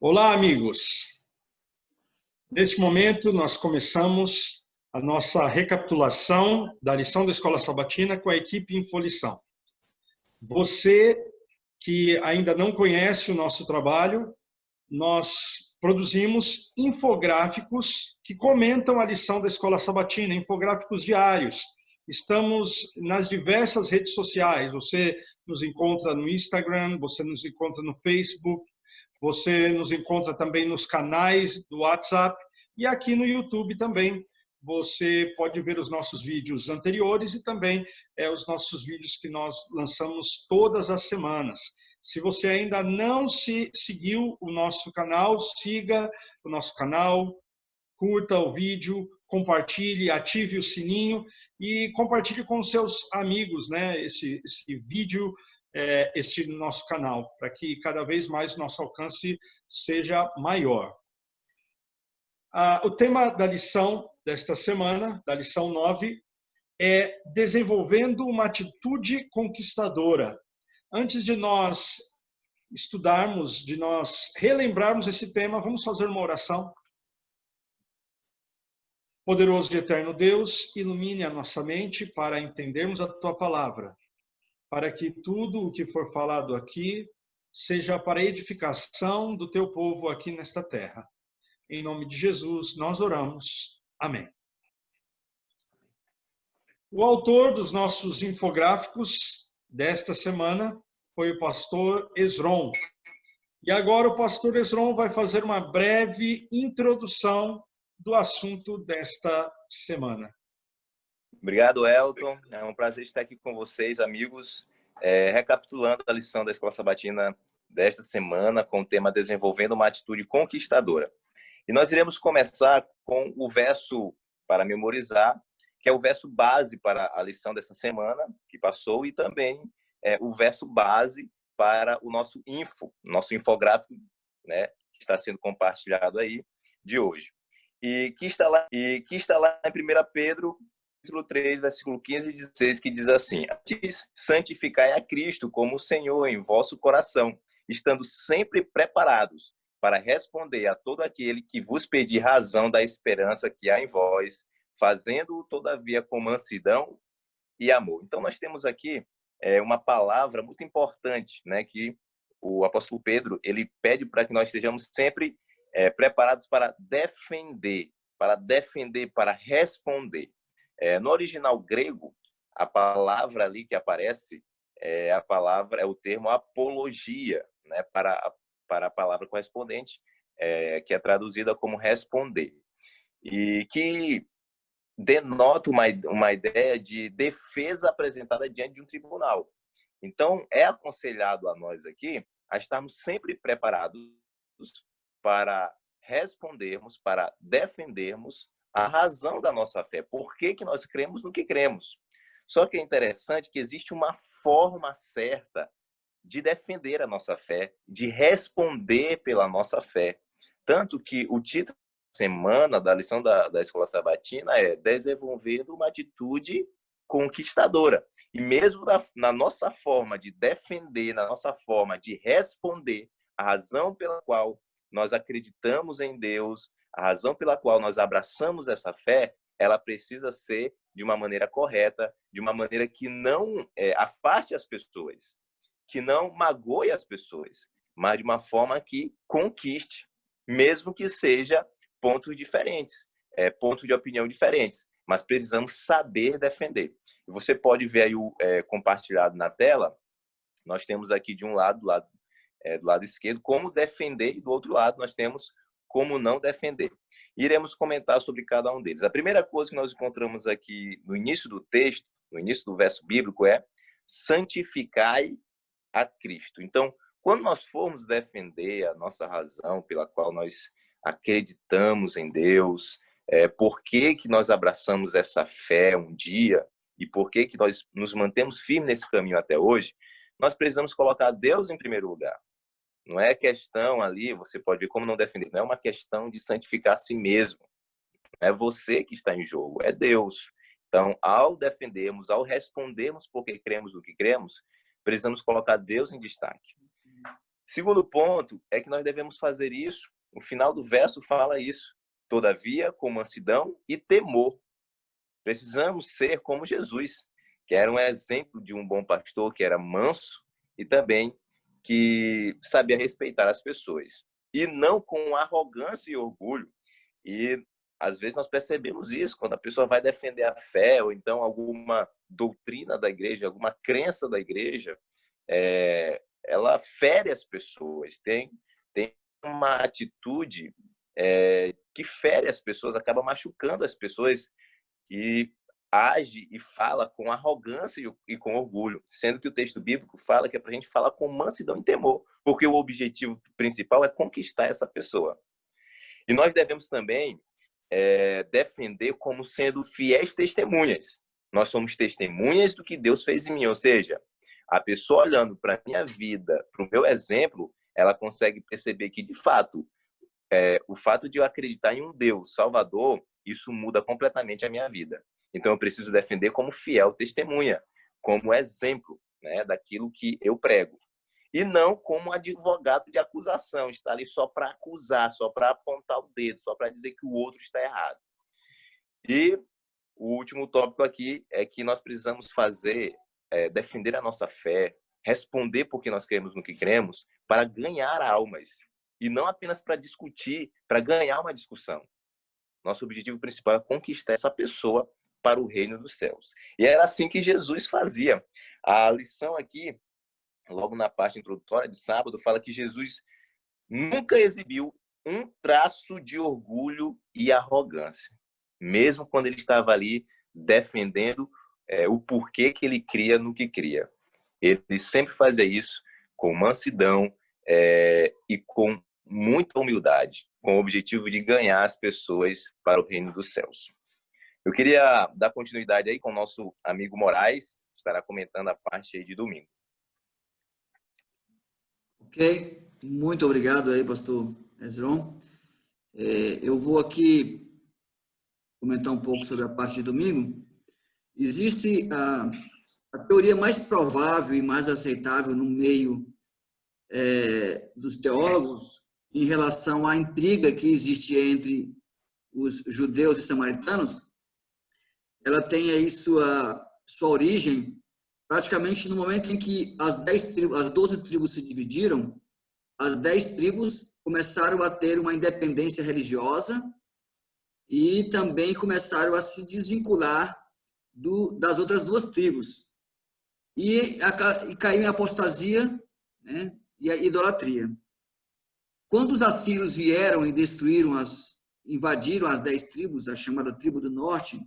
Olá, amigos. Neste momento, nós começamos a nossa recapitulação da lição da Escola Sabatina com a equipe Infolição. Você que ainda não conhece o nosso trabalho, nós produzimos infográficos que comentam a lição da Escola Sabatina, infográficos diários. Estamos nas diversas redes sociais. Você nos encontra no Instagram, você nos encontra no Facebook, você nos encontra também nos canais do WhatsApp e aqui no YouTube também. Você pode ver os nossos vídeos anteriores e também os nossos vídeos que nós lançamos todas as semanas. Se você ainda não seguiu o nosso canal, siga o nosso canal, curta o vídeo, compartilhe, ative o sininho e compartilhe com os seus amigos, né, esse vídeo, esse nosso canal, para que cada vez mais nosso alcance seja maior. O tema da lição desta semana, da lição 9, é desenvolvendo uma atitude conquistadora. Antes de nós estudarmos, de nós relembrarmos esse tema, vamos fazer uma oração. Poderoso e eterno Deus, ilumine a nossa mente para entendermos a Tua palavra, para que tudo o que for falado aqui seja para a edificação do Teu povo aqui nesta terra. Em nome de Jesus, nós oramos. Amém. O autor dos nossos infográficos desta semana foi o pastor Esron. E agora o pastor Esron vai fazer uma breve introdução do assunto desta semana. Obrigado, Elton. É um prazer estar aqui com vocês, amigos, recapitulando a lição da Escola Sabatina desta semana com o tema Desenvolvendo uma Atitude Conquistadora. E nós iremos começar com o verso para memorizar, que é o verso base para a lição dessa semana que passou e também o verso base para o nosso infográfico, né, que está sendo compartilhado aí de hoje. E que está lá em 1 Pedro, capítulo 3, versículo 15 e 16, que diz assim: santificai a Cristo como o Senhor em vosso coração, estando sempre preparados para responder a todo aquele que vos pedir razão da esperança que há em vós, fazendo-o, todavia, com mansidão e amor. Então, nós temos aqui uma palavra muito importante, né, que o apóstolo Pedro ele pede para que nós estejamos sempre preparados para defender, para responder. No original grego, a palavra ali que aparece é o termo apologia, né, para a palavra correspondente, que é traduzida como responder, e que denota uma ideia de defesa apresentada diante de um tribunal. Então, é aconselhado a nós aqui a estarmos sempre preparados para respondermos, para defendermos a razão da nossa fé. Por que nós cremos no que cremos? Só que é interessante que existe uma forma certa de defender a nossa fé, de responder pela nossa fé. Tanto que o título da semana da lição da Escola Sabatina é Desenvolvendo uma Atitude Conquistadora. E mesmo na nossa forma de defender, na nossa forma de responder, a razão pela qual nós acreditamos em Deus, a razão pela qual nós abraçamos essa fé, ela precisa ser de uma maneira correta, de uma maneira que não afaste as pessoas, que não magoe as pessoas, mas de uma forma que conquiste, mesmo que seja pontos diferentes, pontos de opinião diferentes, mas precisamos saber defender. E você pode ver aí compartilhado na tela, nós temos aqui de um lado, do lado esquerdo, como defender, e do outro lado nós temos como não defender. Iremos comentar sobre cada um deles. A primeira coisa que nós encontramos aqui no início do texto, no início do verso bíblico, é santificai a Cristo. Então, quando nós formos defender a nossa razão pela qual nós acreditamos em Deus, por que nós abraçamos essa fé um dia e por que nós nos mantemos firmes nesse caminho até hoje, nós precisamos colocar Deus em primeiro lugar. Não é questão ali, você pode ver como não defender, não é uma questão de santificar a si mesmo. Não é você que está em jogo, é Deus. Então, ao defendermos, ao respondermos porque cremos no que cremos, precisamos colocar Deus em destaque. Segundo ponto é que nós devemos fazer isso, o final do verso fala isso, todavia com mansidão e temor. Precisamos ser como Jesus, que era um exemplo de um bom pastor, que era manso e também que sabia respeitar as pessoas. E não com arrogância e orgulho. E às vezes nós percebemos isso quando a pessoa vai defender a fé ou então alguma doutrina da igreja, alguma crença da igreja, ela fere as pessoas, tem uma atitude que fere as pessoas, acaba machucando as pessoas e age e fala com arrogância e com orgulho, sendo que o texto bíblico fala que é para a gente falar com mansidão e temor, porque o objetivo principal é conquistar essa pessoa. E nós devemos também defender como sendo fiéis testemunhas. Nós somos testemunhas do que Deus fez em mim, ou seja, a pessoa olhando para a minha vida, para o meu exemplo, ela consegue perceber que, de fato, o fato de eu acreditar em um Deus Salvador, isso muda completamente a minha vida. Então, eu preciso defender como fiel testemunha, como exemplo, né, daquilo que eu prego. E não como advogado de acusação, estar ali só para acusar, só para apontar o dedo, só para dizer que o outro está errado. E o último tópico aqui é que nós precisamos defender a nossa fé, responder porque nós cremos no que cremos, para ganhar almas. E não apenas para discutir, para ganhar uma discussão. Nosso objetivo principal é conquistar essa pessoa para o reino dos céus. E era assim que Jesus fazia. A lição aqui, logo na parte introdutória de sábado, fala que Jesus nunca exibiu um traço de orgulho e arrogância, mesmo quando ele estava ali defendendo o porquê que ele cria no que cria. Ele sempre fazia isso com mansidão e com muita humildade, com o objetivo de ganhar as pessoas para o reino dos céus. Eu queria dar continuidade aí com o nosso amigo Moraes, que estará comentando a parte aí de domingo. Ok, muito obrigado aí, pastor Hezron. Eu vou aqui comentar um pouco sobre a parte de domingo. Existe a teoria mais provável e mais aceitável no meio dos teólogos em relação à intriga que existe entre os judeus e samaritanos. Ela tem aí sua origem praticamente no momento em que as 12 tribos se dividiram. As 10 tribos começaram a ter uma independência religiosa e também começaram a se desvincular das outras 2 tribos. E caiu em apostasia, né, e a idolatria. Quando os assírios vieram e invadiram as 10 tribos, a chamada tribo do norte,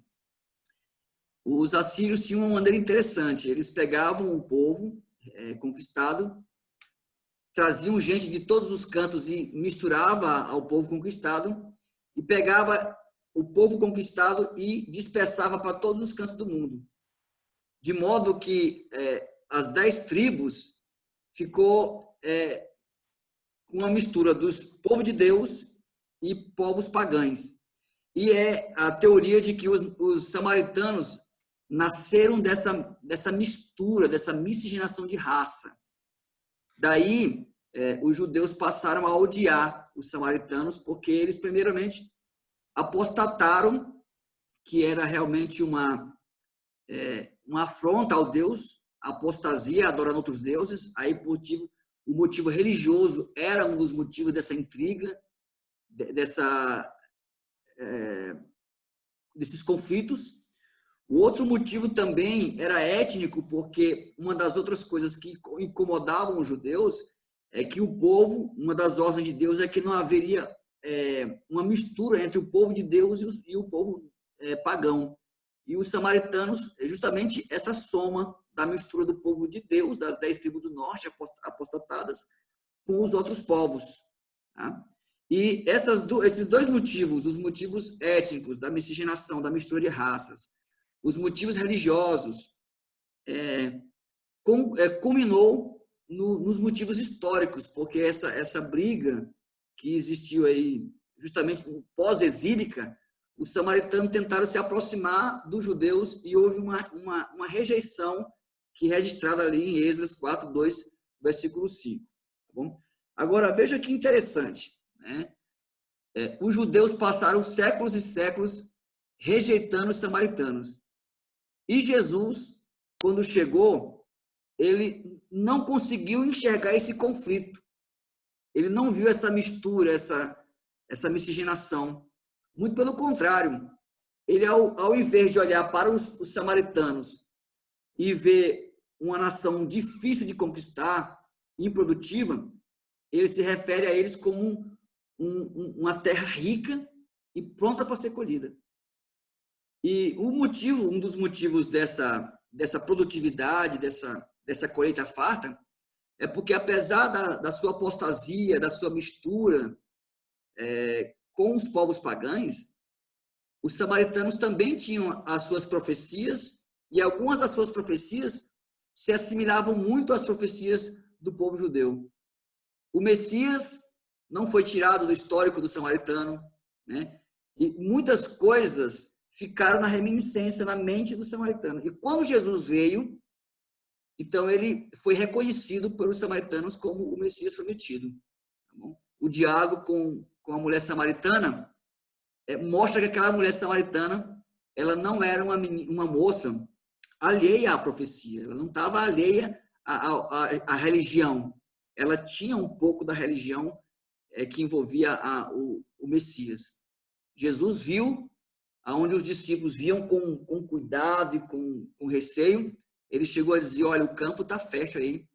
os assírios tinham uma maneira interessante. Eles pegavam o povo conquistado, traziam gente de todos os cantos e misturava ao povo conquistado, e pegava o povo conquistado e dispersava para todos os cantos do mundo. De modo que as 10 tribos ficou com uma mistura dos povos de Deus e povos pagãos. E é a teoria de que os samaritanos nasceram dessa mistura, dessa miscigenação de raça. Daí, os judeus passaram a odiar os samaritanos, porque eles, primeiramente, apostataram que era realmente uma afronta ao Deus, apostasia, adorando outros deuses. Aí, o motivo religioso era um dos motivos dessa intriga, desses conflitos. O outro motivo também era étnico, porque uma das outras coisas que incomodavam os judeus é que o povo, uma das ordens de Deus é que não haveria uma mistura entre o povo de Deus e o povo pagão. E os samaritanos, justamente essa soma da mistura do povo de Deus, das 10 tribos do norte apostatadas, com os outros povos. Tá? E esses 2 motivos, os motivos étnicos, da miscigenação, da mistura de raças, os motivos religiosos, culminou nos motivos históricos, porque essa briga que existiu aí, justamente pós-exílica, os samaritanos tentaram se aproximar dos judeus e houve uma rejeição que é registrada ali em Esdras 4:2, versículo 5. Tá bom? Agora, veja que interessante, né? Os judeus passaram séculos e séculos rejeitando os samaritanos. E Jesus, quando chegou, ele não conseguiu enxergar esse conflito. Ele não viu essa mistura, essa miscigenação. Muito pelo contrário. Ele, ao invés de olhar para os samaritanos e ver uma nação difícil de conquistar, improdutiva, ele se refere a eles como uma terra rica e pronta para ser colhida. E um dos motivos dessa produtividade, dessa colheita farta, é porque, apesar da sua apostasia, da sua mistura com os povos pagãos, os samaritanos também tinham as suas profecias, e algumas das suas profecias se assimilavam muito às profecias do povo judeu. O Messias não foi tirado do histórico do samaritano, né? E muitas coisas ficaram na reminiscência, na mente do samaritano. E quando Jesus veio, então ele foi reconhecido pelos samaritanos como o Messias prometido. Tá bom? O diálogo com a mulher samaritana mostra que aquela mulher samaritana, ela não era uma moça alheia à profecia, ela não estava alheia à religião. Ela tinha um pouco da religião que envolvia o Messias. Jesus viu aonde os discípulos viam com cuidado e com receio, ele chegou a dizer, olha, o campo está fértil aí,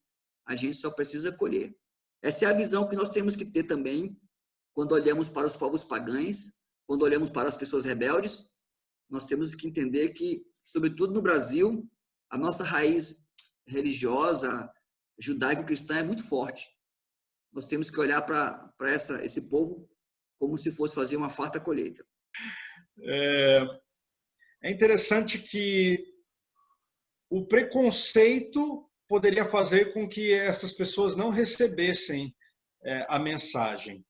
a gente só precisa colher. Essa é a visão que nós temos que ter também quando olhamos para os povos pagãos, quando olhamos para as pessoas rebeldes. Nós temos que entender que, sobretudo no Brasil, a nossa raiz religiosa, judaico-cristã, é muito forte. Nós temos que olhar para esse povo como se fosse fazer uma farta colheita. É interessante que o preconceito poderia fazer com que essas pessoas não recebessem a mensagem.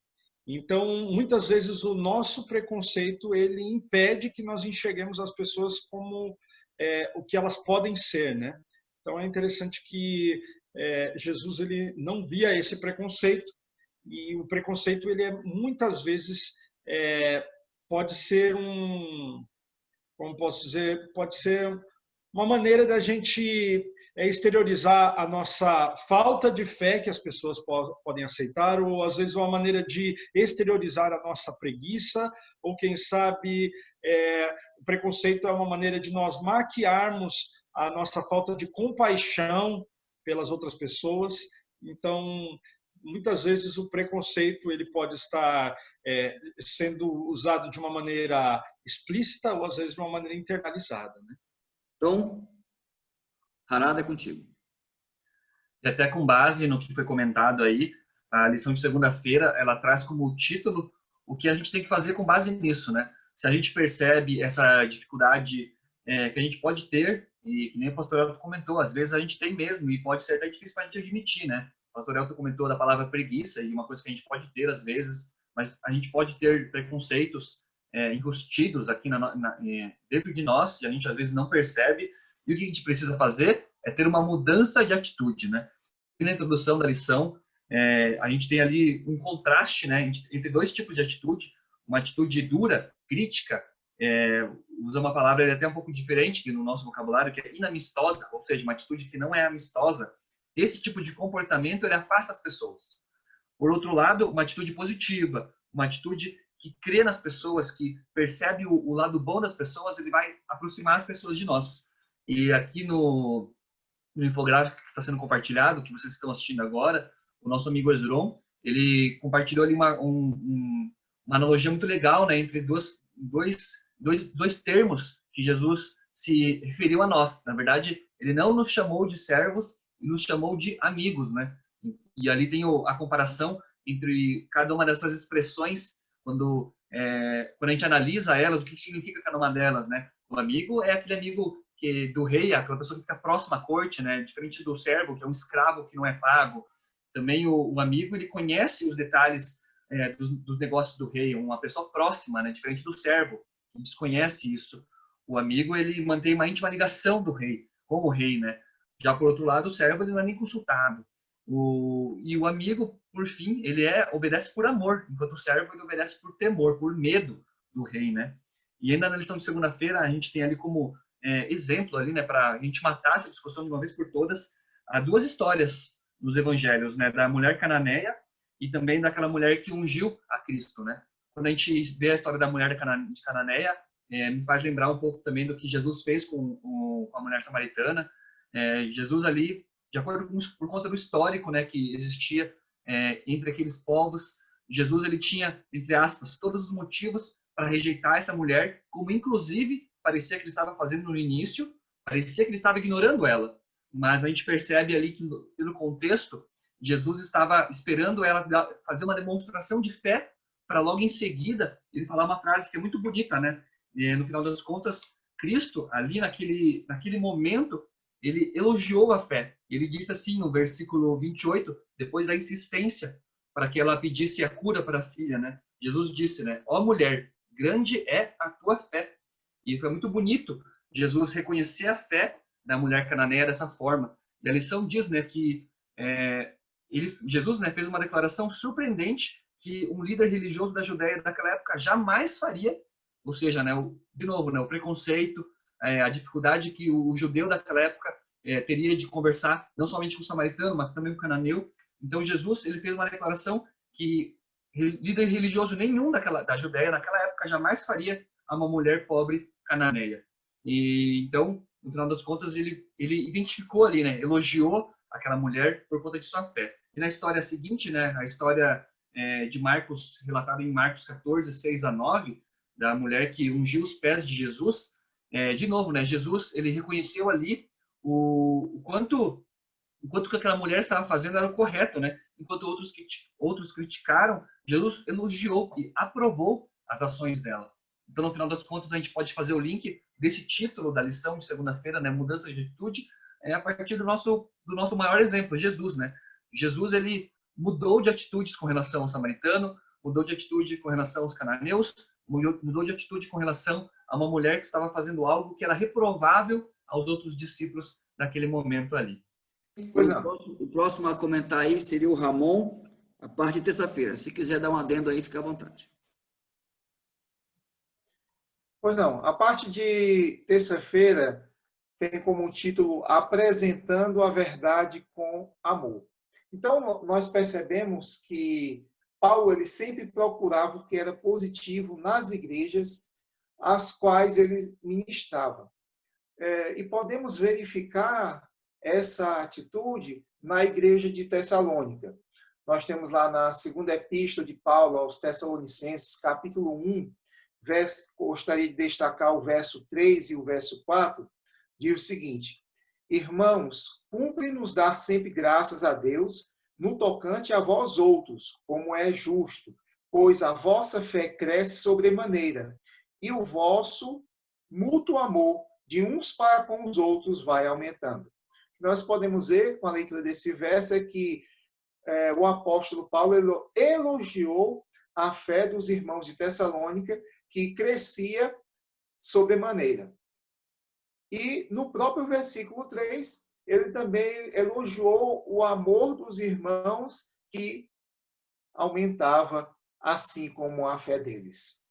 Então, muitas vezes, o nosso preconceito ele impede que nós enxerguemos as pessoas como o que elas podem ser, né? Então, é interessante que Jesus ele não via esse preconceito, e o preconceito ele muitas vezes pode ser como posso dizer, pode ser uma maneira da gente exteriorizar a nossa falta de fé que as pessoas podem aceitar, ou às vezes uma maneira de exteriorizar a nossa preguiça, ou quem sabe o preconceito é uma maneira de nós maquiarmos a nossa falta de compaixão pelas outras pessoas. Então, muitas vezes o preconceito ele pode estar sendo usado de uma maneira explícita ou às vezes de uma maneira internalizada, né? Então, Harada, é contigo. E até com base no que foi comentado aí, a lição de segunda-feira, ela traz como título o que a gente tem que fazer com base nisso, né? Se a gente percebe essa dificuldade que a gente pode ter, e que nem o pastor Elton comentou, às vezes a gente tem mesmo, e pode ser até difícil para a gente admitir, né? O pastor Elton comentou da palavra preguiça, e uma coisa que a gente pode ter às vezes, mas a gente pode ter preconceitos enrustidos aqui dentro de nós, e a gente às vezes não percebe, e o que a gente precisa fazer é ter uma mudança de atitude, né? E na introdução da lição, a gente tem ali um contraste, né, entre dois tipos de atitude, uma atitude dura, crítica, usa uma palavra até um pouco diferente no nosso vocabulário, que é inamistosa, ou seja, uma atitude que não é amistosa. Esse tipo de comportamento, ele afasta as pessoas. Por outro lado, uma atitude positiva, uma atitude que crê nas pessoas, que percebe o lado bom das pessoas, ele vai aproximar as pessoas de nós. E aqui no infográfico que está sendo compartilhado, que vocês estão assistindo agora, o nosso amigo Esron, ele compartilhou ali uma analogia muito legal, né, entre dois termos que Jesus se referiu a nós. Na verdade, ele não nos chamou de servos, ele nos chamou de amigos, né? E ali tem a comparação entre cada uma dessas expressões, quando a gente analisa elas, o que significa cada uma delas, né? O amigo é aquele amigo do rei, aquela pessoa que fica próxima à corte, né? Diferente do servo, que é um escravo que não é pago. Também o amigo, ele conhece os detalhes dos negócios do rei, uma pessoa próxima, né? Diferente do servo, que desconhece isso. O amigo, ele mantém uma íntima ligação do rei, com o rei, né? Já por outro lado, o servo, ele não é nem consultado. E o amigo, por fim, ele obedece por amor, enquanto o servo ele obedece por temor, por medo do rei, né? E ainda na lição de segunda-feira, a gente tem ali como exemplo ali, né, para a gente matar essa discussão de uma vez por todas, há duas histórias nos evangelhos, né, da mulher cananeia e também daquela mulher que ungiu a Cristo, né? Quando a gente vê a história da mulher de Cananeia, me faz lembrar um pouco também do que Jesus fez com a mulher samaritana. Jesus ali, de acordo por conta do histórico, né, que existia entre aqueles povos, Jesus ele tinha, entre aspas, todos os motivos para rejeitar essa mulher, como inclusive parecia que ele estava fazendo no início, parecia que ele estava ignorando ela. Mas a gente percebe ali que, pelo contexto, Jesus estava esperando ela fazer uma demonstração de fé para logo em seguida ele falar uma frase que é muito bonita, né? E, no final das contas, Cristo, ali naquele momento, ele elogiou a fé. Ele disse assim no versículo 28, depois da insistência para que ela pedisse a cura para a filha, né? Jesus disse, né? Ó mulher, grande é a tua fé. E foi muito bonito Jesus reconhecer a fé da mulher cananeia dessa forma. E a lição diz, né, que Jesus, né, fez uma declaração surpreendente que um líder religioso da Judéia daquela época jamais faria, ou seja, né, de novo, né, o preconceito, a dificuldade que o judeu daquela época teria de conversar não somente com o samaritano, mas também com o cananeu. Então Jesus ele fez uma declaração que líder religioso nenhum da Judéia naquela época jamais faria a uma mulher pobre cananeia. E então, no final das contas, ele identificou ali, né, elogiou aquela mulher por conta de sua fé. E na história seguinte, né, a história de Marcos, relatada em Marcos 14, 6-9, da mulher que ungiu os pés de Jesus, de novo, né, Jesus ele reconheceu ali o quanto que aquela mulher estava fazendo era o correto, né? Enquanto outros criticaram, Jesus elogiou e aprovou as ações dela. Então, no final das contas, a gente pode fazer o link desse título da lição de segunda-feira, né? Mudança de atitude, a partir do nosso maior exemplo, Jesus, né? Jesus, ele mudou de atitudes com relação ao samaritano, mudou de atitude com relação aos cananeus, mudou de atitude com relação a uma mulher que estava fazendo algo que era reprovável aos outros discípulos naquele momento ali. O próximo a comentar aí seria o Ramon, a parte de terça-feira. Se quiser dar um adendo aí, fica à vontade. Pois não, a parte de terça-feira tem como título Apresentando a Verdade com Amor. Então, nós percebemos que Paulo ele sempre procurava o que era positivo nas igrejas às quais ele ministrava. E podemos verificar essa atitude na igreja de Tessalônica. Nós temos lá na segunda epístola de Paulo aos Tessalonicenses, capítulo 1, gostaria de destacar o verso 3 e o verso 4, diz o seguinte: Irmãos, cumpre-nos dar sempre graças a Deus no tocante a vós outros, como é justo, pois a vossa fé cresce sobremaneira, e o vosso mútuo amor de uns para com os outros vai aumentando. Nós podemos ver com a leitura desse verso é que o apóstolo Paulo elogiou a fé dos irmãos de Tessalônica, que crescia sobremaneira. E no próprio versículo 3, ele também elogiou o amor dos irmãos, que aumentava assim como a fé deles.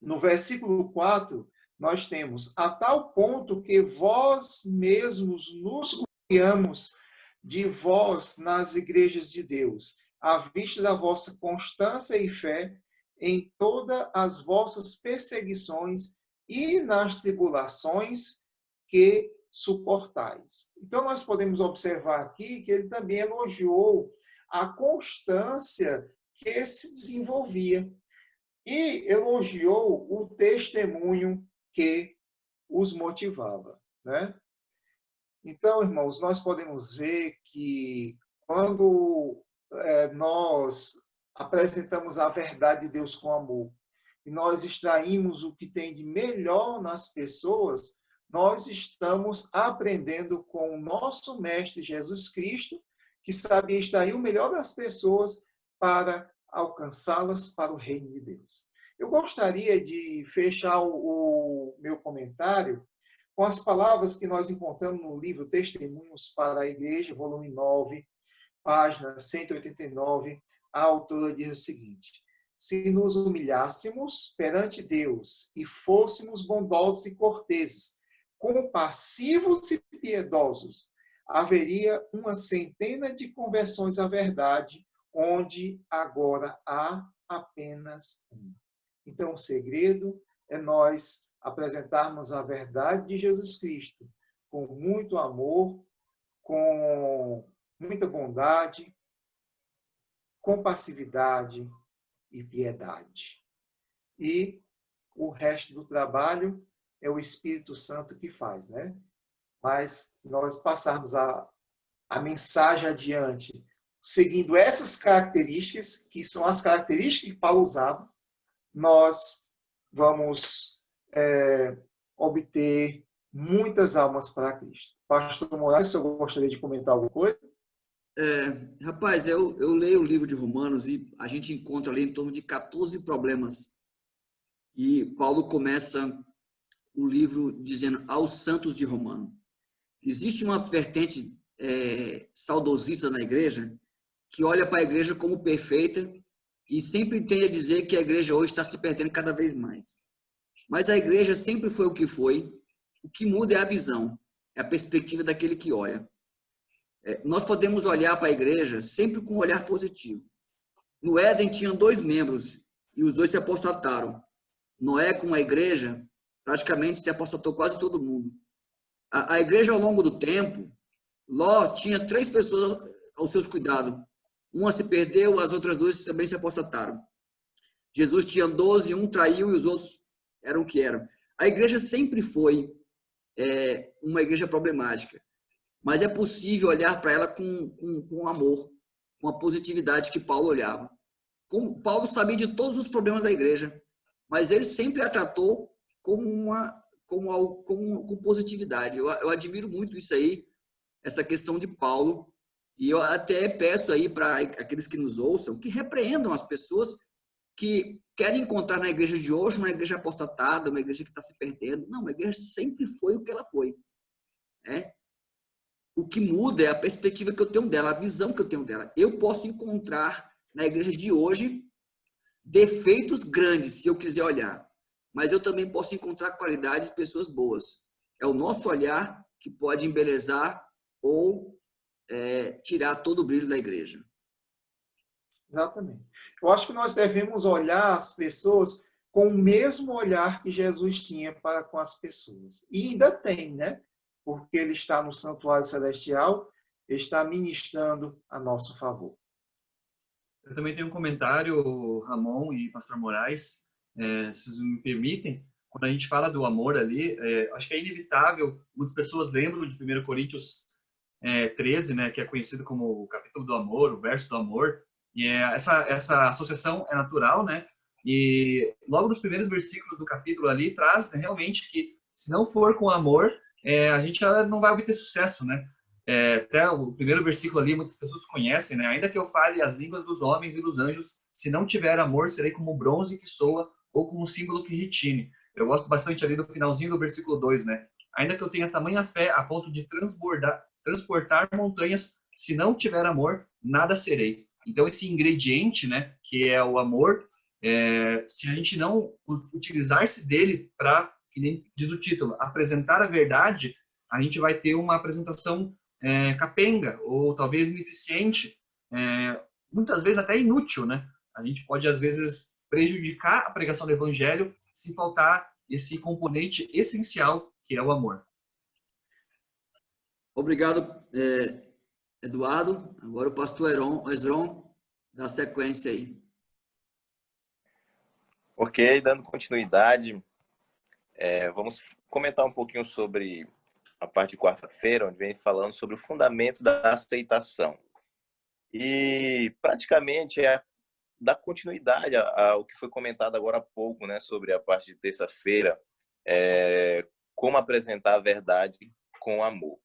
No versículo 4, nós temos: a tal ponto que vós mesmos nos gloriamos de vós nas igrejas de Deus, à vista da vossa constância e fé em todas as vossas perseguições e nas tribulações que suportais. Então, nós podemos observar aqui que ele também elogiou a constância que se desenvolvia e elogiou o testemunho que os motivava, né? Então, irmãos, nós podemos ver que quando nós apresentamos a verdade de Deus com amor e nós extraímos o que tem de melhor nas pessoas, nós estamos aprendendo com o nosso Mestre Jesus Cristo, que sabia extrair o melhor das pessoas para alcançá-las para o reino de Deus. Eu gostaria de fechar o meu comentário com as palavras que nós encontramos no livro Testemunhos para a Igreja, volume 9, página 189, a autora diz o seguinte: se nos humilhássemos perante Deus e fôssemos bondosos e corteses, compassivos e piedosos, haveria uma centena de conversões à verdade, onde agora há apenas uma. Então, o segredo é nós apresentarmos a verdade de Jesus Cristo com muito amor, com muita bondade, compassividade e piedade. E o resto do trabalho é o Espírito Santo que faz, né? Mas se nós passarmos a mensagem adiante, seguindo essas características, que são as características que Paulo usava, nós vamos obter muitas almas para Cristo. Pastor Moraes, se eu gostaria de comentar alguma coisa? Rapaz, eu leio o livro de Romanos e a gente encontra ali em torno de 14 problemas. E Paulo começa o livro dizendo aos santos de Romano. Existe uma vertente saudosista na igreja que olha para a igreja como perfeita e sempre tende a dizer que a igreja hoje está se perdendo cada vez mais. Mas a igreja sempre foi o que foi. O que muda é a visão, é a perspectiva daquele que olha. Nós podemos olhar para a igreja sempre com um olhar positivo. No Éden tinham 2 membros e os 2 se apostataram. Noé, com a igreja, praticamente se apostatou quase todo mundo. A igreja, ao longo do tempo, Ló tinha 3 pessoas aos seus cuidados. Uma se perdeu, as outras 2 também se apostataram. Jesus tinha 12, um traiu e os outros eram o que eram. A igreja sempre foi uma igreja problemática. Mas é possível olhar para ela com amor, com a positividade que Paulo olhava. Paulo sabia de todos os problemas da igreja, mas ele sempre a tratou com positividade. Eu admiro muito isso aí, essa questão de Paulo, e eu até peço aí para aqueles que nos ouçam que repreendam as pessoas que querem encontrar na igreja de hoje uma igreja apostatada, uma igreja que está se perdendo. Não, a igreja sempre foi o que ela foi. O que muda é a perspectiva que eu tenho dela, a visão que eu tenho dela. Eu posso encontrar na igreja de hoje defeitos grandes, se eu quiser olhar. Mas eu também posso encontrar qualidades de pessoas boas. É o nosso olhar que pode embelezar ou tirar todo o brilho da igreja. Exatamente. Eu acho que nós devemos olhar as pessoas com o mesmo olhar que Jesus tinha para com as pessoas. E ainda tem, né? Porque ele está no santuário celestial, está ministrando a nosso favor. Eu também tenho um comentário, Ramon e Pastor Moraes, se vocês me permitem. Quando a gente fala do amor ali, acho que é inevitável, muitas pessoas lembram de 1 Coríntios 13, né, que é conhecido como o capítulo do amor, o verso do amor, e essa associação é natural, né? E logo nos primeiros versículos do capítulo ali traz realmente que se não for com amor, a gente não vai obter sucesso, né? Até o primeiro versículo ali, muitas pessoas conhecem, né? Ainda que eu fale as línguas dos homens e dos anjos, se não tiver amor, serei como bronze que soa ou como símbolo que retine. Eu gosto bastante ali do finalzinho do versículo 2, né? Ainda que eu tenha tamanha fé a ponto de transportar montanhas, se não tiver amor, nada serei. Então, esse ingrediente, né, que é o amor, se a gente não utilizar-se dele para, que nem diz o título, apresentar a verdade, a gente vai ter uma apresentação capenga ou talvez ineficiente, muitas vezes até inútil, né? A gente pode, às vezes, prejudicar a pregação do evangelho se faltar esse componente essencial que é o amor. Obrigado, Eduardo. Agora o pastor Esron dá sequência aí. Ok, dando continuidade, vamos comentar um pouquinho sobre a parte de quarta-feira, onde vem falando sobre o fundamento da aceitação. E praticamente dá continuidade ao que foi comentado agora há pouco, né, sobre a parte de terça-feira, como apresentar a verdade com amor.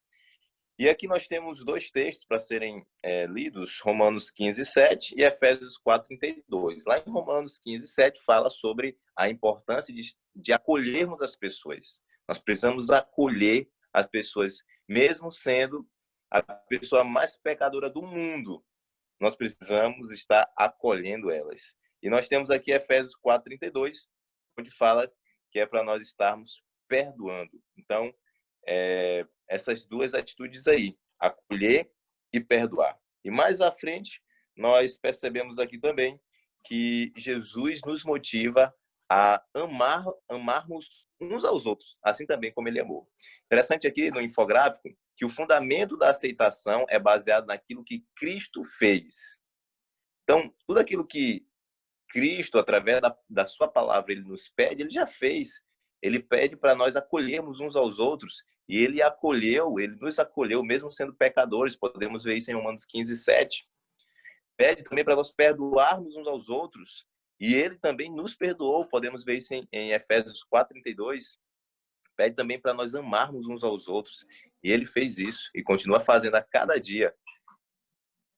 E aqui nós temos 2 textos para serem lidos, Romanos 15:7 e Efésios 4:32. Lá em Romanos 15:7 fala sobre a importância de acolhermos as pessoas. Nós precisamos acolher as pessoas, mesmo sendo a pessoa mais pecadora do mundo, nós precisamos estar acolhendo elas. E nós temos aqui Efésios 4:32, onde fala que é para nós estarmos perdoando. Então, essas duas atitudes aí, acolher e perdoar. E mais à frente, nós percebemos aqui também que Jesus nos motiva a amarmos uns aos outros, assim também como ele amou. Interessante aqui no infográfico que o fundamento da aceitação é baseado naquilo que Cristo fez. Então, tudo aquilo que Cristo, através da sua palavra, ele nos pede, ele já fez. Ele pede para nós acolhermos uns aos outros, e ele nos acolheu, mesmo sendo pecadores. Podemos ver isso em Romanos 15:7. Pede também para nós perdoarmos uns aos outros, e ele também nos perdoou. Podemos ver isso em Efésios 4:32. Pede também para nós amarmos uns aos outros, e ele fez isso, e continua fazendo a cada dia.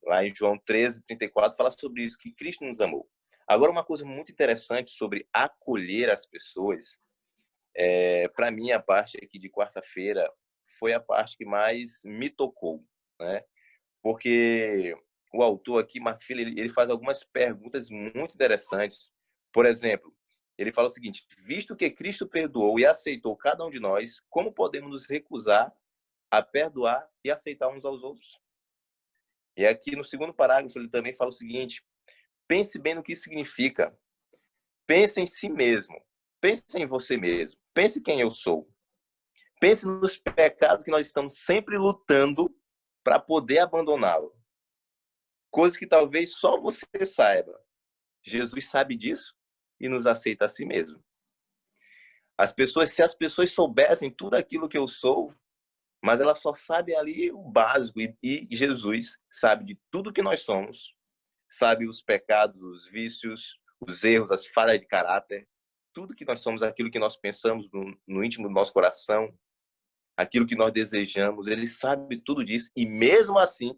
Lá em João 13:34 fala sobre isso, que Cristo nos amou. Agora, uma coisa muito interessante sobre acolher as pessoas, para mim, a parte aqui de quarta-feira foi a parte que mais me tocou, né? Porque o autor aqui, Mark Phillips, ele faz algumas perguntas muito interessantes. Por exemplo, ele fala o seguinte: visto que Cristo perdoou e aceitou cada um de nós, como podemos nos recusar a perdoar e aceitar uns aos outros? E aqui no segundo parágrafo ele também fala o seguinte: pense bem no que significa. Pense em si mesmo. Pense em você mesmo. Pense quem eu sou. Pense nos pecados que nós estamos sempre lutando para poder abandoná-lo. Coisas que talvez só você saiba. Jesus sabe disso e nos aceita a si mesmo. Se as pessoas soubessem tudo aquilo que eu sou, mas elas só sabem ali o básico, e Jesus sabe de tudo que nós somos, sabe os pecados, os vícios, os erros, as falhas de caráter, tudo que nós somos, aquilo que nós pensamos no íntimo do nosso coração, aquilo que nós desejamos, ele sabe tudo disso, e mesmo assim,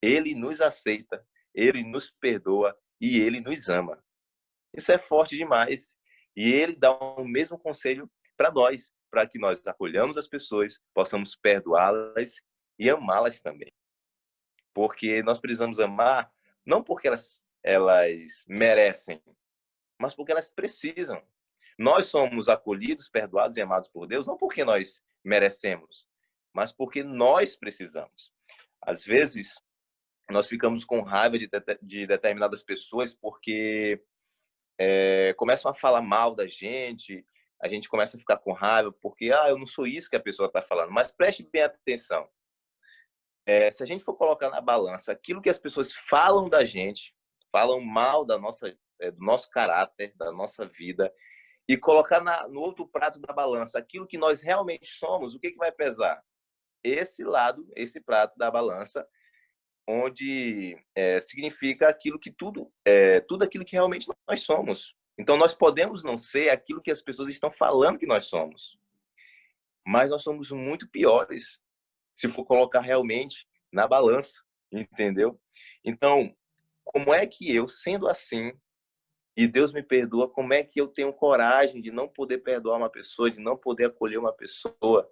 ele nos aceita, ele nos perdoa e ele nos ama. Isso é forte demais. E ele dá o mesmo conselho para nós, para que nós acolhamos as pessoas, possamos perdoá-las e amá-las também. Porque nós precisamos amar, não porque elas merecem, mas porque elas precisam. Nós somos acolhidos, perdoados e amados por Deus, não porque nós merecemos, mas porque nós precisamos. Às vezes, nós ficamos com raiva de determinadas pessoas porque começam a falar mal da gente, a gente começa a ficar com raiva porque eu não sou isso que a pessoa está falando. Mas preste bem atenção. Se a gente for colocar na balança aquilo que as pessoas falam da gente, falam mal do nosso caráter, da nossa vida, e colocar no outro prato da balança aquilo que nós realmente somos, o que vai pesar? Esse prato da balança, onde significa aquilo que tudo aquilo que realmente nós somos. Então, nós podemos não ser aquilo que as pessoas estão falando que nós somos, mas nós somos muito piores se for colocar realmente na balança, entendeu? Então, como é que eu, sendo assim, e Deus me perdoa, como é que eu tenho coragem de não poder perdoar uma pessoa, de não poder acolher uma pessoa?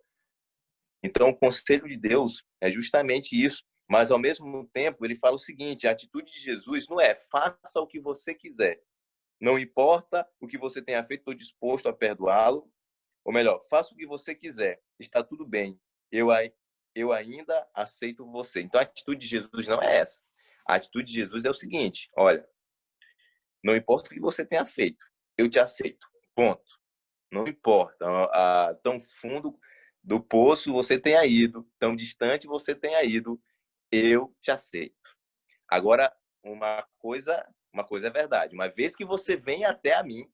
Então, o conselho de Deus é justamente isso. Mas, ao mesmo tempo, ele fala o seguinte: a atitude de Jesus não é faça o que você quiser. Não importa o que você tenha feito, estou disposto a perdoá-lo. Ou melhor, faça o que você quiser, está tudo bem. Eu ainda aceito você. Então, a atitude de Jesus não é essa. A atitude de Jesus é o seguinte: olha, não importa o que você tenha feito, eu te aceito. Ponto. Não importa tão fundo do poço você tenha ido, tão distante você tenha ido, eu te aceito. Agora, uma coisa é verdade. Uma vez que você vem até a mim,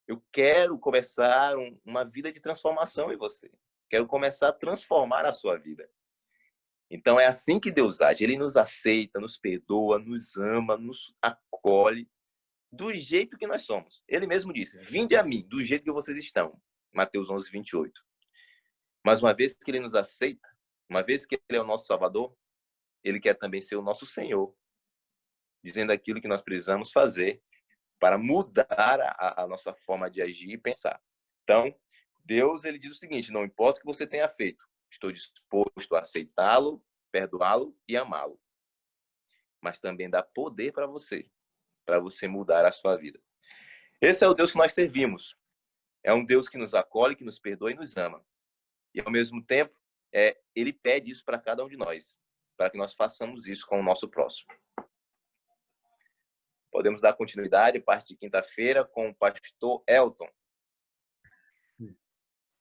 eu quero começar uma vida de transformação em você. Quero começar a transformar a sua vida. Então, é assim que Deus age. Ele nos aceita, nos perdoa, nos ama, nos acolhe do jeito que nós somos. Ele mesmo disse: vinde a mim, do jeito que vocês estão. Mateus 11:28. Mas uma vez que ele nos aceita, uma vez que ele é o nosso Salvador, ele quer também ser o nosso Senhor, dizendo aquilo que nós precisamos fazer para mudar a nossa forma de agir e pensar. Então, Deus, ele diz o seguinte: não importa o que você tenha feito, estou disposto a aceitá-lo perdoá-lo e amá-lo. Mas também dá poder para você mudar a sua vida. Esse é o Deus que nós servimos. É um Deus que nos acolhe, que nos perdoa e nos ama. E, ao mesmo tempo, ele pede isso para cada um de nós, para que nós façamos isso com o nosso próximo. Podemos dar continuidade a partir de quinta-feira com o pastor Elton.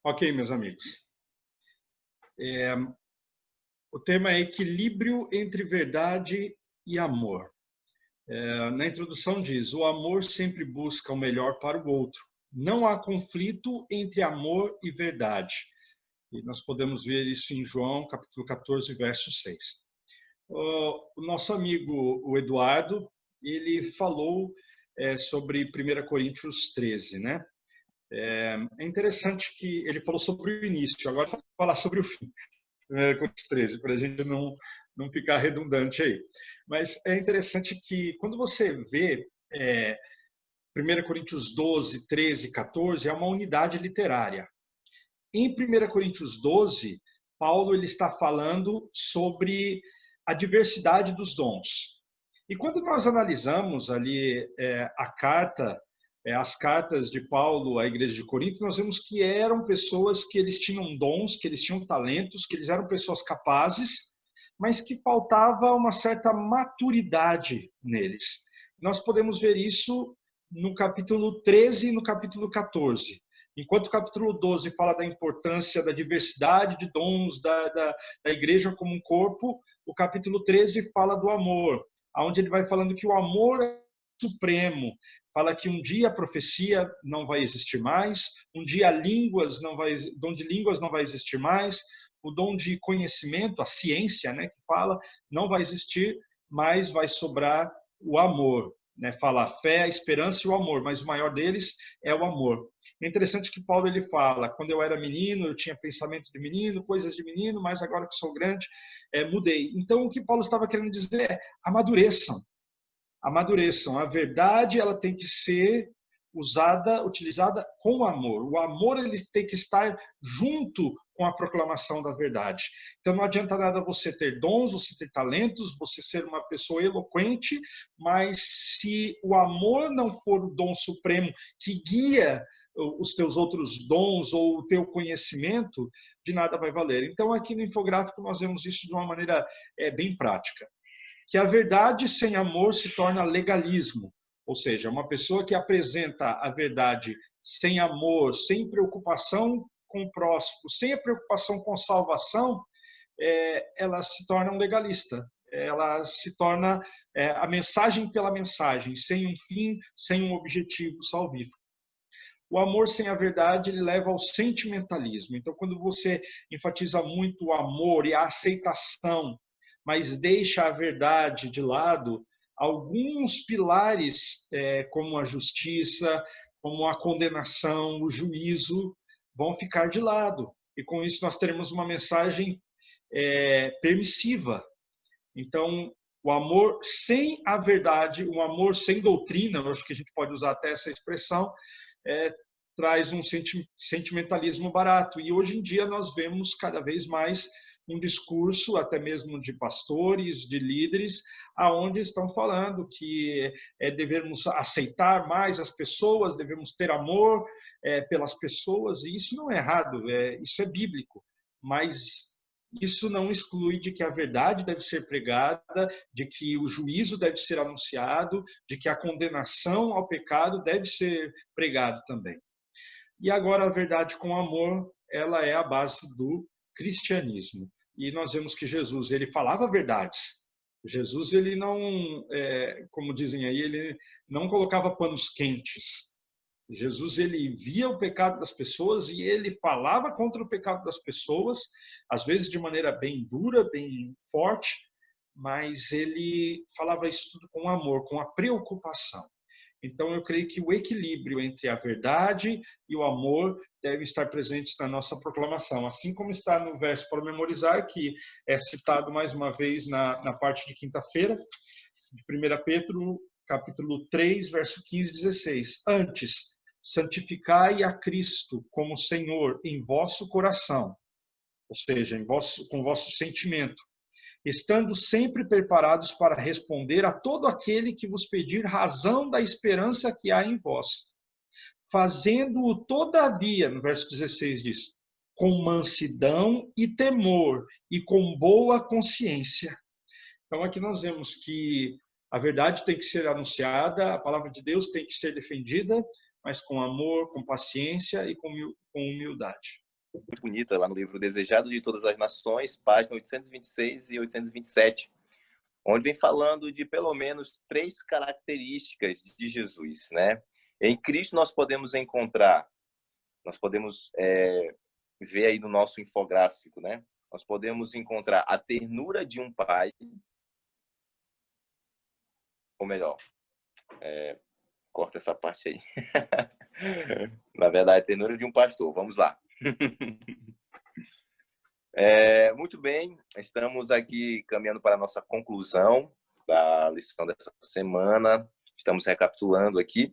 Ok, meus amigos. O tema é equilíbrio entre verdade e amor. Na introdução diz, o amor sempre busca o melhor para o outro. Não há conflito entre amor e verdade. E nós podemos ver isso em João, capítulo 14, verso 6. O nosso amigo, o Eduardo, ele falou sobre 1 Coríntios 13, né? É interessante que ele falou sobre o início, agora vou falar sobre o fim. 1 Coríntios 13, para a gente não ficar redundante aí. Mas é interessante que quando você vê 1 Coríntios 12, 13, 14, é uma unidade literária. Em 1 Coríntios 12, Paulo ele está falando sobre a diversidade dos dons. E quando nós analisamos ali as cartas de Paulo à igreja de Corinto, nós vemos que eram pessoas que eles tinham dons, que eles tinham talentos, que eles eram pessoas capazes, mas que faltava uma certa maturidade neles. Nós podemos ver isso no capítulo 13 e no capítulo 14. Enquanto o capítulo 12 fala da importância da diversidade de dons da igreja como um corpo, o capítulo 13 fala do amor, onde ele vai falando que o amor é supremo, fala que um dia a profecia não vai existir mais, um dia o dom de línguas não vai existir mais, o dom de conhecimento, a ciência, né, que fala, não vai existir, mas vai sobrar o amor. Né, fala a fé, a esperança e o amor, mas o maior deles é o amor. É interessante que Paulo ele fala, quando eu era menino, eu tinha pensamento de menino, coisas de menino, mas agora que sou grande, mudei. Então, o que Paulo estava querendo dizer é, amadureçam. Amadureçam. A verdade ela tem que ser utilizada com amor. O amor ele tem que estar junto com a proclamação da verdade. Então não adianta nada você ter dons, você ter talentos, você ser uma pessoa eloquente, mas se o amor não for o dom supremo que guia os teus outros dons ou o teu conhecimento, de nada vai valer. Então aqui no infográfico nós vemos isso de uma maneira bem prática. Que a verdade sem amor se torna legalismo. Ou seja, uma pessoa que apresenta a verdade sem amor, sem preocupação com o próximo, sem a preocupação com salvação, ela se torna um legalista. Ela se torna a mensagem pela mensagem, sem um fim, sem um objetivo salvífico. O amor sem a verdade ele leva ao sentimentalismo. Então, quando você enfatiza muito o amor e a aceitação, mas deixa a verdade de lado, alguns pilares, como a justiça, como a condenação, o juízo, vão ficar de lado. E com isso nós teremos uma mensagem permissiva. Então, o amor sem a verdade, o amor sem doutrina, eu acho que a gente pode usar até essa expressão, traz um sentimentalismo barato. E hoje em dia nós vemos cada vez mais um discurso, até mesmo de pastores, de líderes, aonde estão falando que devemos aceitar mais as pessoas, devemos ter amor pelas pessoas, e isso não é errado, isso é bíblico, mas isso não exclui de que a verdade deve ser pregada, de que o juízo deve ser anunciado, de que a condenação ao pecado deve ser pregado também. E agora a verdade com amor, ela é a base do cristianismo. E nós vemos que Jesus, ele falava verdades. Jesus, ele não, como dizem aí, ele não colocava panos quentes. Jesus, ele via o pecado das pessoas e ele falava contra o pecado das pessoas, às vezes de maneira bem dura, bem forte, mas ele falava isso tudo com amor, com a preocupação. Então, eu creio que o equilíbrio entre a verdade e o amor devem estar presentes na nossa proclamação. Assim como está no verso para memorizar, que é citado mais uma vez na parte de quinta-feira, de 1 Pedro, capítulo 3, verso 15 e 16. Antes, santificai a Cristo como Senhor em vosso coração, ou seja, com vosso sentimento, estando sempre preparados para responder a todo aquele que vos pedir razão da esperança que há em vós, fazendo-o todavia, no verso 16 diz, com mansidão e temor e com boa consciência. Então aqui nós vemos que a verdade tem que ser anunciada, a palavra de Deus tem que ser defendida, mas com amor, com paciência e com humildade. Muito bonita lá no livro Desejado de Todas as Nações, página 826 e 827, onde vem falando de pelo menos 3 características de Jesus, né? Em Cristo nós podemos encontrar, nós podemos ver aí no nosso infográfico, né? Nós podemos encontrar a ternura de um pai, ou melhor, corta essa parte aí. Na verdade, a ternura de um pastor. Vamos lá. Muito bem, estamos aqui caminhando para a nossa conclusão da lição dessa semana. Estamos recapitulando aqui.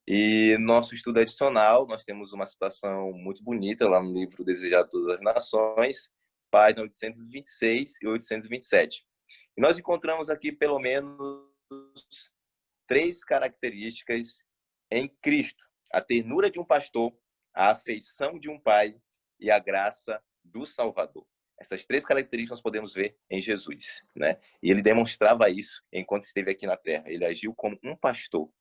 E nosso estudo adicional, nós temos uma citação muito bonita lá no livro Desejado de Todas as Nações, página 826 e 827. E nós encontramos aqui pelo menos 3 características em Cristo: a ternura de um pastor, a afeição de um pai e a graça do Salvador. Essas 3 características nós podemos ver em Jesus, né? E ele demonstrava isso enquanto esteve aqui na Terra. Ele agiu como um pastor.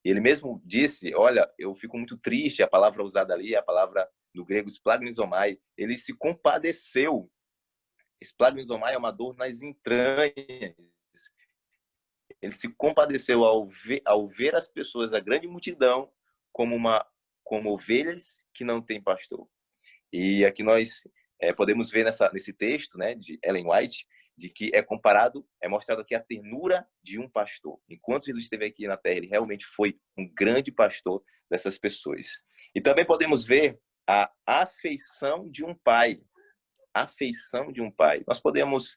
Ele mesmo disse, olha, eu fico muito triste, a palavra usada ali, a palavra no grego esplagnizomai, ele se compadeceu. Esplagnizomai é uma dor nas entranhas. Ele se compadeceu ao ver as pessoas, a grande multidão, como ovelhas que não têm pastor. E aqui nós podemos ver nesse texto, né, de Ellen White, de que é mostrado aqui a ternura de um pastor. Enquanto Jesus esteve aqui na Terra, ele realmente foi um grande pastor dessas pessoas. E também podemos ver a afeição de um pai. Afeição de um pai. Nós podemos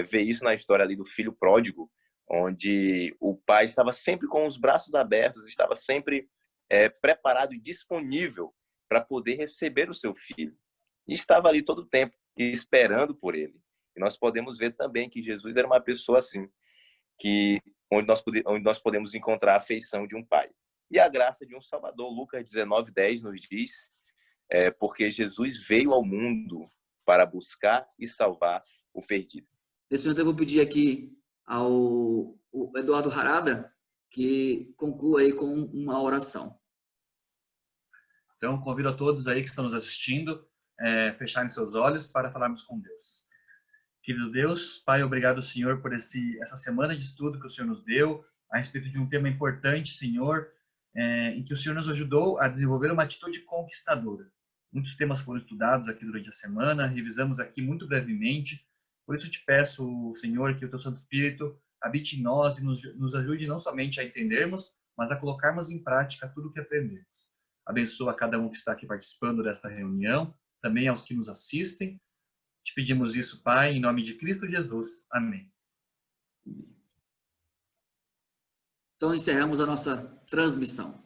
ver isso na história ali do filho pródigo, onde o pai estava sempre com os braços abertos, estava sempre preparado e disponível para poder receber o seu filho. E estava ali todo o tempo, esperando por ele. E nós podemos ver também que Jesus era uma pessoa assim, onde nós podemos encontrar a afeição de um pai. E a graça de um Salvador. Lucas 19:10 nos diz, porque Jesus veio ao mundo para buscar e salvar o perdido. Nesse momento eu vou pedir aqui ao Eduardo Harada que conclua aí com uma oração. Então, convido a todos aí que estão nos assistindo fecharem seus olhos para falarmos com Deus. Querido Deus, Pai, obrigado, Senhor, por essa semana de estudo que o Senhor nos deu a respeito de um tema importante, Senhor, em que o Senhor nos ajudou a desenvolver uma atitude conquistadora. Muitos temas foram estudados aqui durante a semana, revisamos aqui muito brevemente. Por isso, eu te peço, Senhor, que o Teu Santo Espírito habite em nós e nos ajude não somente a entendermos, mas a colocarmos em prática tudo o que aprendemos. Abençoa cada um que está aqui participando desta reunião, também aos que nos assistem. Te pedimos isso, Pai, em nome de Cristo Jesus. Amém. Então, encerramos a nossa transmissão.